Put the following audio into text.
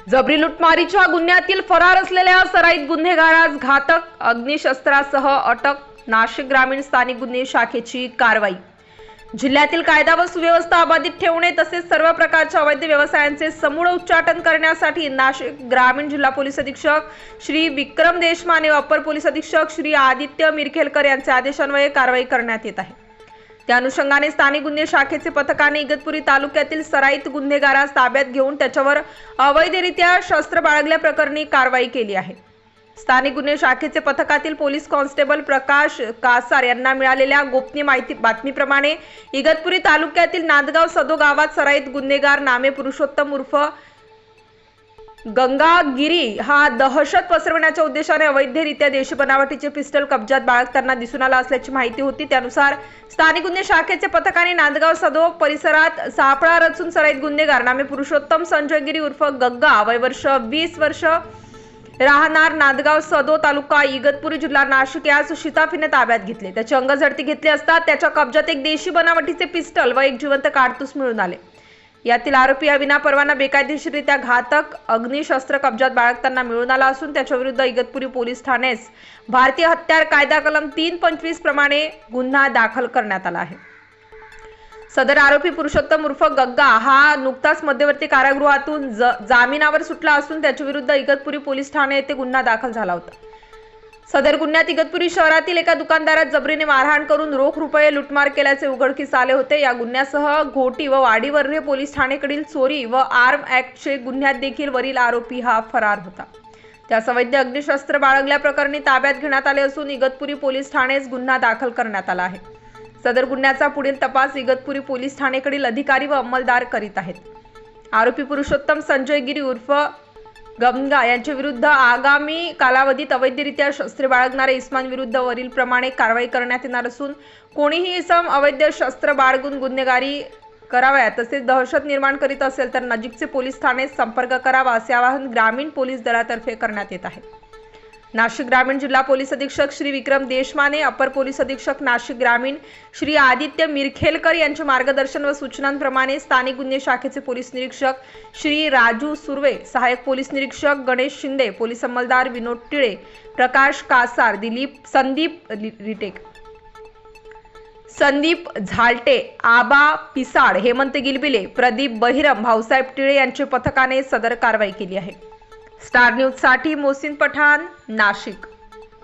जबरी लुटमारीच्या गुन्ह्यातील फरार असलेल्या सराईत गुन्हेगारास घातक अग्निशस्त्रासह अटक। नाशिक ग्रामीण स्थानिक गुन्हे शाखेची कारवाई। जिल्ह्यातील कायदा व सुव्यवस्था अबाधित ठेवणे तसेच सर्व प्रकारच्या अवैध व्यवसायांचे समूळ उच्चाटन करण्यासाठी नाशिक ग्रामीण जिल्हा पोलीस अधीक्षक श्री विक्रम देशमाने व अपर पोलीस अधीक्षक श्री आदित्य मिरखेलकर यांच्या आदेशान्वये कारवाई करण्यात येत आहे। त्या अनुषंगाने स्थानिक गुन्हे शाखेचे पथकाने इगतपुरी तालुक्यातील सराईत गुन्हेगारास ताब्यात घेऊन त्याच्यावर अवैधरित्या शस्त्र बाळगल्याप्रकरणी कारवाई केली आहे। स्थानिक गुन्हे शाखेचे पथकातील पोलीस कॉन्स्टेबल प्रकाश कासार यांना मिळालेल्या गोपनीय बातमीप्रमाणे इगतपुरी तालुक्यातील नांदगाव सदो गावात सराईत गुन्हेगार नामे पुरुषोत्तम उर्फ गंगागिरी हा दहशत पसरवण्याच्या उद्देशाने अवैधरित्या देशी बनावटीचे पिस्टल कब्जात बाळगताना दिसून आला असल्याची माहिती होती। त्यानुसार स्थानिक गुन्हे शाखेचे पथकाने नांदगाव सदो परिसरात सापळा रचून सराईत गुन्हेगार नामे पुरुषोत्तम संजय गिरी उर्फ गग्गा वय वर्ष 20 वर्ष राहणार नांदगाव सदो तालुका इगतपुरी जिल्हा नाशिक यास शिताफीने ताब्यात घेतले। त्याची अंगझडती घेतली असता त्याच्या कब्जात एक देशी बनावटीचे पिस्टल व एक जिवंत काडतूस मिळून आले। यातील आरोपी विना परवाना बेकायदेशीररित्या घातक अग्निशस्त्र कब्जात बाळगताना मिळून आला असून त्याच्या विरुद्ध इगतपुरी पोलीस ठाण्यास भारतीय हत्यार कायदा कलम 325 प्रमाणे गुन्हा दाखल करण्यात आला आहे। सदर आरोपी पुरुषोत्तम उर्फ गग्गा हा नुकताच मध्यवर्ती कारागृहातून जामिनावर सुटला असून त्याच्या विरुद्ध इगतपुरी पोलीस ठाणे येथे गुन्हा दाखल झाला होता। सदर गुन्ह्यात इगतपुरी शहरातील एका दुकानदारात जबरीने मारहाण करून रोख रुपये लुटमार केल्याचे उघडकीस आले होते। या गुन्ह्यासह घोटी व वाडीवर्रे पोलीस ठाणेकडील चोरी व आर्म ऍक्टचे गुन्ह्यात देखील वरील आरोपी हा फरार होता। त्यास अवैध अग्निशस्त्र बाळगल्याप्रकरणी ताब्यात घेण्यात आले असून इगतपुरी पोलीस ठाणेस गुन्हा दाखल करण्यात आला आहे। सदर गुन्ह्याचा पुढील तपास इगतपुरी पोलीस ठाणेकडील अधिकारी व अंमलदार करीत आहेत। आरोपी पुरुषोत्तम संजय गिरी उर्फ गंगा यांच्या विरुद्ध आगामी कालावधीत अवैधरित्या शस्त्रे बाळगणाऱ्या इसमांविरुद्ध वरील प्रमाणे कारवाई करण्यात येणार असून कोणीही इसम अवैध शस्त्र बाळगून गुन्हेगारी कराव्या तसेच दहशत निर्माण करीत असेल तर नजीकचे पोलीस ठाणे संपर्क करावा असे आवाहन ग्रामीण पोलीस दलातर्फे करण्यात येत आहे। नाशिक ग्रामीण जिल्हा पोलीस अधीक्षक श्री विक्रम देशमाने, अपर पोलीस अधीक्षक नाशिक ग्रामीण श्री आदित्य मिरखेलकर यांच्या मार्गदर्शन व सूचनांप्रमाणे स्थानिक गुन्हे शाखेचे पोलीस निरीक्षक श्री राजू सुर्वे, सहाय्यक पोलीस निरीक्षक गणेश शिंदे, पोलीस अंमलदार विनोद टिळे, प्रकाश कासार, संदीप झालटे, आबा पिसाड, हेमंत गिलबिले, प्रदीप बहिरम, भाऊसाहेब टिळे यांच्या पथकाने सदर कारवाई केली आहे। स्टार न्यूज साठी मोहसिन पठाण, नाशिक।